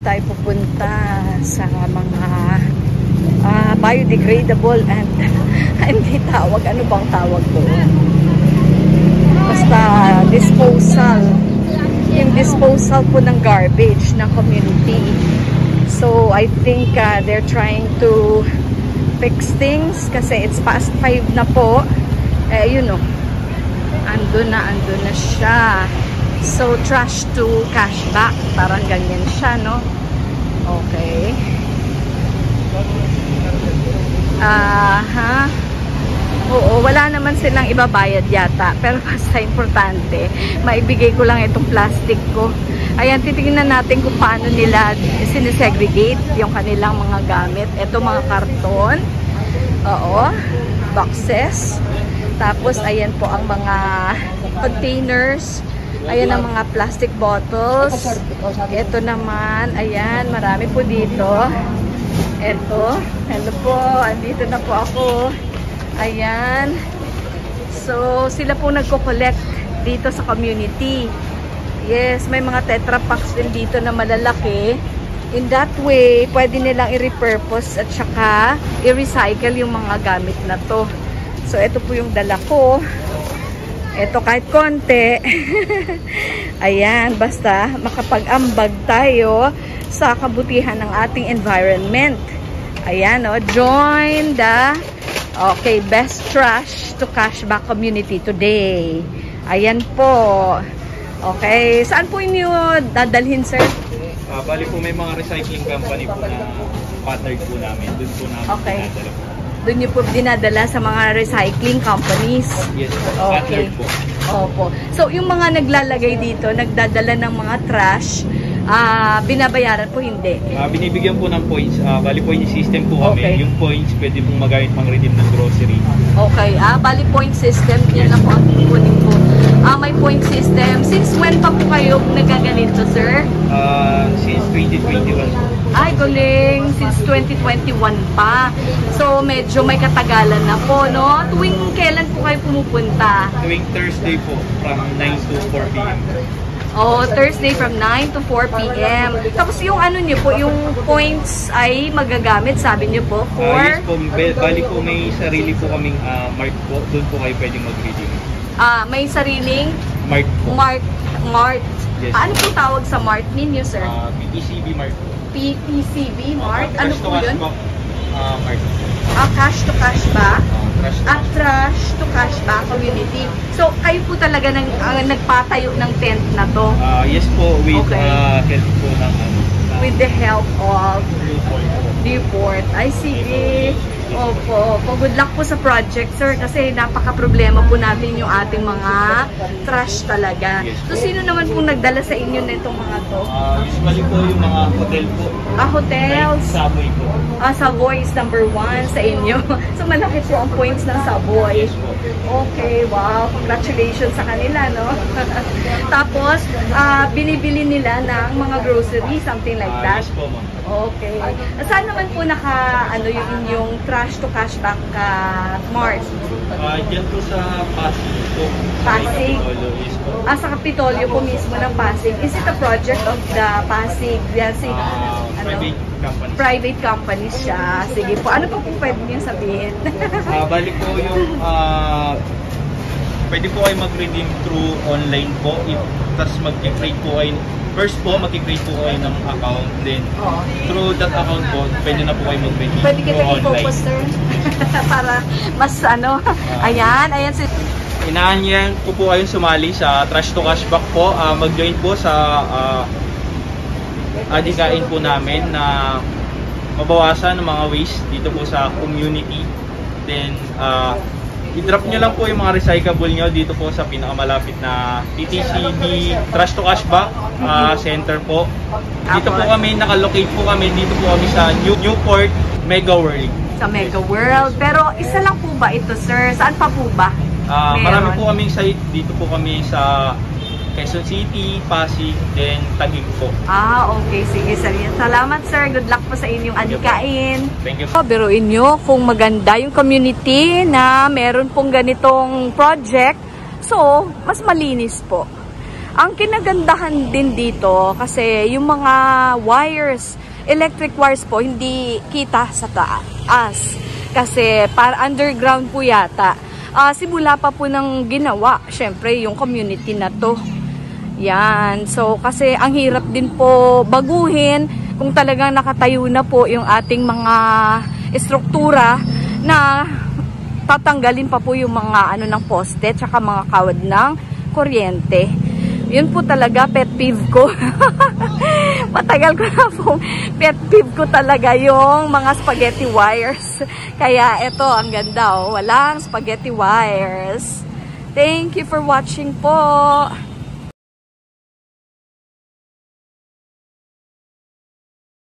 tayo pupunta sa mga biodegradable and hindi tawag, ano bang tawag doon? Basta disposal. Yung disposal po ng garbage ng community. So I think they're trying to fix things kasi it's past 5 na po. You know, andun na siya. So trash to cash back, parang ganyan siya, no? Okay. Oo, wala naman silang ibabayad yata. Pero basta importante, maibigay ko lang itong plastic ko. Ayan, titingnan natin kung paano nila sinesegregate yung kanilang mga gamit. Ito mga karton. Oo, boxes. Tapos, ayan po ang mga containers. Ayan ang mga plastic bottles. Ito naman, ayan, marami po dito. Ito, hello po, andito na po ako. Ayan. So, sila po nagko-collect dito sa community. Yes, may mga Tetra Paks din dito na malalaki. In that way, pwede nilang i-repurpose at saka i-recycle yung mga gamit na to. So, ito po yung dala ko. Ito kahit konti. Ayan, basta makapag-ambag tayo sa kabutihan ng ating environment. Ayan, oh, join the best trash to cash back community today. Ayan po. Okay, saan po inyo dadalhin, sir? Bali po may mga recycling company po na partnered po namin. Doon po namin dinadala po. Doon nyo po dinadala sa mga recycling companies? Yes po, okay. Partnered po. Opo. So, yung mga naglalagay dito, nagdadala ng mga trash, binabayaran po hindi? Binibigyan po ng points. Bali point system po kami. Okay. Yung points pwede pong magamit pang redeem ng grocery. Okay. Bali point system. Yan na po ang kukunin po. May point system. Since when pa po kayo nagaganito, sir? Since 2021. Ay, galing. Since 2021 pa. So, medyo may katagalan na po, no? Tuwing kailan po kayo pumupunta? Tuwing Thursday po, from 9 to 4 p.m. Oh, Thursday from 9 to 4 p.m. Tapos yung ano niyo po, yung points ay magagamit, sabi niyo po, for? Yes po, bali po may sarili po kaming mark po. Doon po kayo pwedeng mag-redeem. May sariling? Mark po. Mart. Yes. Ano po tawag sa mart ninyo, sir? PPCB mark po. PPCB mart? Ano po yun? Mark. Cash to cash ba? Trash Trash to cash ba community? So, kayo po talaga nagpatayo ng tent na to? Yes po, with help po ng with the help of Newport. Ay, sige. Opo. Good luck po sa project, sir. Kasi napaka-problema po natin yung ating mga trash talaga. Yes, so, sino naman pong nagdala sa inyo na itong mga to? Usually po yung mga hotel po. Hotels? Like Savoy po. Savoy is number 1 sa inyo. So, malaki po ang points ng Savoy. Yes po. Okay, wow. Congratulations sa kanila, no? Tapos, binibili nila ng mga groceries, something like that. Yes po, ma'am. Okay. Saan naman po yung inyong trash to cash back mart? Diyan po sa Pasig po. Pasig? Yes po. Sa Kapitolyo po mismo ng Pasig. Is it a project of the Pasig? Private company. Private company siya. Sige po. Ano pa po pwede niyo sabihin? Bali po yung pwede po kayo mag-redeem through online po. Tapos mag-create po kayo. First po, mag-create po kayo ng account. Then, through that account po, pwede na po kayo mag-redeem Pwede kita online. i-focus, sir? Para mas ayan. Inaanyahan ko po kayong sumali sa Trash to Cashback po. Mag-join po sa adikain po namin na mabawasan ng mga waste dito po sa community. Then, i-drop nyo lang po yung mga recyclable nyo dito po sa pinakamalapit na TTCB Trash to Cashback Center po. Dito po kami, nakalocate po kami, dito po kami sa Newport Mega World. Sa Mega World. Pero isa lang po ba ito, sir? Saan pa po ba? Marami po kaming site. Dito po kami sa Quezon City, Pasig, then Taguig po. Okay. Sige, sir. Salamat, sir. Good luck po sa inyong adikain. Thank you. Biruin nyo kung maganda yung community na meron pong ganitong project. So, mas malinis po. Ang kinagandahan din dito kasi yung mga wires, electric wires po, hindi kita sa taas. Kasi para underground po yata. Simula pa po ng ginawa, syempre, yung community na to. Yan. So, kasi ang hirap din po baguhin kung talagang nakatayo na po yung ating mga estruktura na tatanggalin pa po yung mga ano ng poste tsaka mga kawad ng kuryente. Yun po talaga pet peeve ko. Matagal ko na po pet peeve ko talaga yung mga spaghetti wires. Kaya eto, ang ganda oh. Walang spaghetti wires. Thank you for watching po.